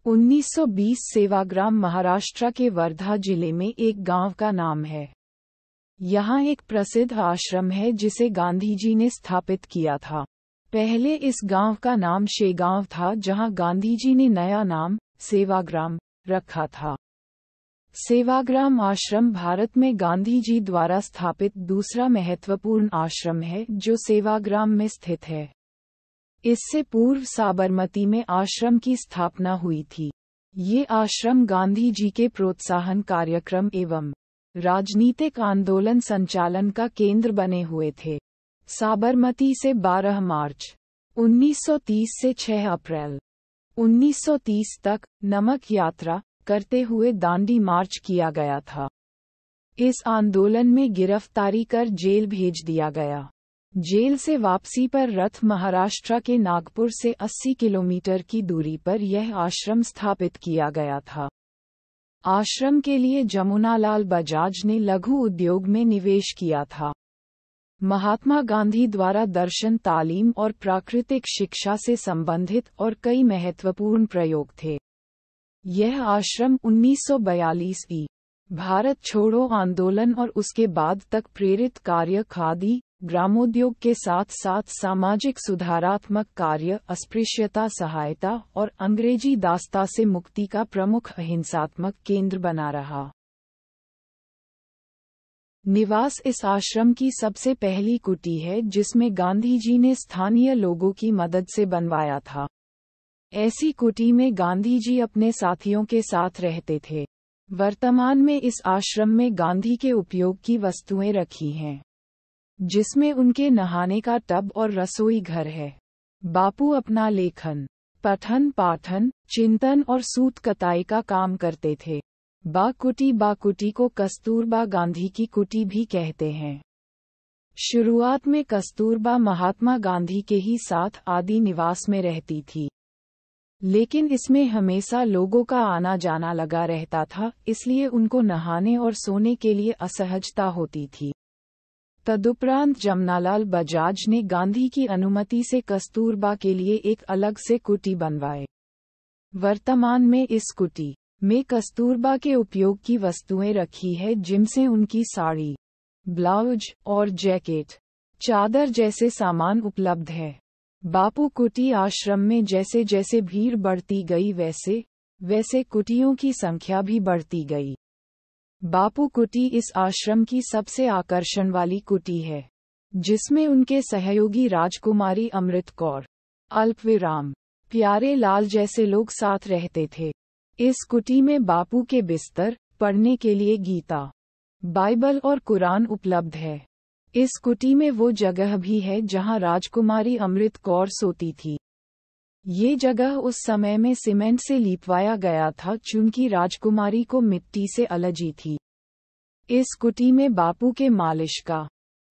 1920 सेवाग्राम महाराष्ट्र के वर्धा जिले में एक गांव का नाम है। यहाँ एक प्रसिद्ध आश्रम है जिसे गांधी जी ने स्थापित किया था। पहले इस गांव का नाम शेगांव था, जहाँ गांधी जी ने नया नाम सेवाग्राम रखा था। सेवाग्राम आश्रम भारत में गांधी जी द्वारा स्थापित दूसरा महत्वपूर्ण आश्रम है जो सेवाग्राम में स्थित है। इससे पूर्व साबरमती में आश्रम की स्थापना हुई थी। ये आश्रम गांधी जी के प्रोत्साहन कार्यक्रम एवं राजनीतिक आंदोलन संचालन का केंद्र बने हुए थे। साबरमती से 12 मार्च 1930 से 6 अप्रैल 1930 तक नमक यात्रा करते हुए दांडी मार्च किया गया था। इस आंदोलन में गिरफ्तारी कर जेल भेज दिया गया। जेल से वापसी पर रथ महाराष्ट्र के नागपुर से 80 किलोमीटर की दूरी पर यह आश्रम स्थापित किया गया था। आश्रम के लिए जमुनालाल बजाज ने लघु उद्योग में निवेश किया था। महात्मा गांधी द्वारा दर्शन, तालीम और प्राकृतिक शिक्षा से संबंधित और कई महत्वपूर्ण प्रयोग थे। यह आश्रम 1942 ई भारत छोड़ो आंदोलन और उसके बाद तक प्रेरित कार्य, खादी, ग्रामोद्योग के साथ साथ सामाजिक सुधारात्मक कार्य, अस्पृश्यता सहायता और अंग्रेजी दास्ता से मुक्ति का प्रमुख अहिंसात्मक केंद्र बना रहा। निवास इस आश्रम की सबसे पहली कुटी है जिसमें गांधी जी ने स्थानीय लोगों की मदद से बनवाया था। ऐसी कुटी में गांधी जी अपने साथियों के साथ रहते थे। वर्तमान में इस आश्रम में गांधी के उपयोग की वस्तुएं रखी हैं, जिसमें उनके नहाने का टब और रसोई घर है। बापू अपना लेखन, पठन पाठन, चिंतन और सूत कताई का काम करते थे। बाकुटी को कस्तूरबा गांधी की कुटी भी कहते हैं। शुरुआत में कस्तूरबा महात्मा गांधी के ही साथ आदि निवास में रहती थी, लेकिन इसमें हमेशा लोगों का आना जाना लगा रहता था, इसलिए उनको नहाने और सोने के लिए असहजता होती थी। तदुपरांत जमनालाल बजाज ने गांधी की अनुमति से कस्तूरबा के लिए एक अलग से कुटी बनवाए। वर्तमान में इस कुटी में कस्तूरबा के उपयोग की वस्तुएं रखी है, जिनसे उनकी साड़ी, ब्लाउज और जैकेट, चादर जैसे सामान उपलब्ध है। बापू कुटी आश्रम में जैसे जैसे भीड़ बढ़ती गई वैसे वैसे कुटियों की संख्या भी बढ़ती गई। बापू कुटी इस आश्रम की सबसे आकर्षण वाली कुटी है, जिसमें उनके सहयोगी राजकुमारी अमृत कौर, अल्पविराम, प्यारे लाल जैसे लोग साथ रहते थे। इस कुटी में बापू के बिस्तर, पढ़ने के लिए गीता, बाइबल और कुरान उपलब्ध है। इस कुटी में वो जगह भी है जहां राजकुमारी अमृत कौर सोती थी। ये जगह उस समय में सीमेंट से लिपवाया गया था, चूंकि राजकुमारी को मिट्टी से एलर्जी थी। इस कुटी में बापू के मालिश का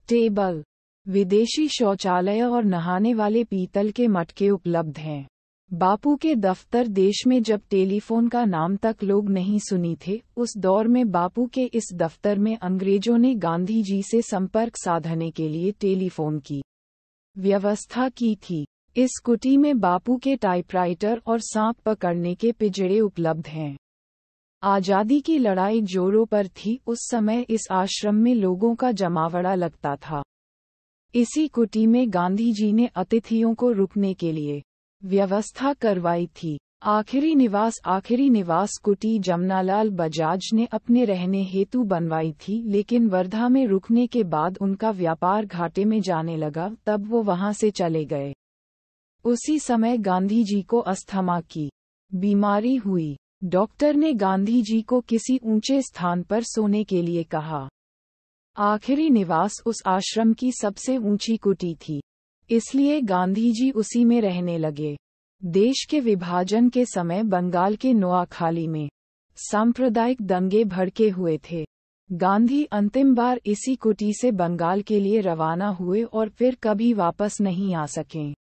टेबल, विदेशी शौचालय और नहाने वाले पीतल के मटके उपलब्ध हैं। बापू के दफ्तर, देश में जब टेलीफोन का नाम तक लोग नहीं सुनी थे, उस दौर में बापू के इस दफ्तर में अंग्रेजों ने गांधी जी से संपर्क साधने के लिए टेलीफोन की व्यवस्था की थी। इस कुटी में बापू के टाइपराइटर और सांप पकड़ने के पिंजरे उपलब्ध हैं। आजादी की लड़ाई जोरों पर थी, उस समय इस आश्रम में लोगों का जमावड़ा लगता था। इसी कुटी में गांधी जी ने अतिथियों को रुकने के लिए व्यवस्था करवाई थी। आखिरी निवास कुटी जमनालाल बजाज ने अपने रहने हेतु बनवाई थी, लेकिन वर्धा में रुकने के बाद उनका व्यापार घाटे में जाने लगा, तब वो वहां से चले गए। उसी समय गांधी जी को अस्थमा की बीमारी हुई। डॉक्टर ने गांधी जी को किसी ऊंचे स्थान पर सोने के लिए कहा। आखिरी निवास उस आश्रम की सबसे ऊंची कुटी थी, इसलिए गांधी जी उसी में रहने लगे। देश के विभाजन के समय बंगाल के नोआखाली में सांप्रदायिक दंगे भड़के हुए थे। गांधी अंतिम बार इसी कुटी से बंगाल के लिए रवाना हुए और फिर कभी वापस नहीं आ सके।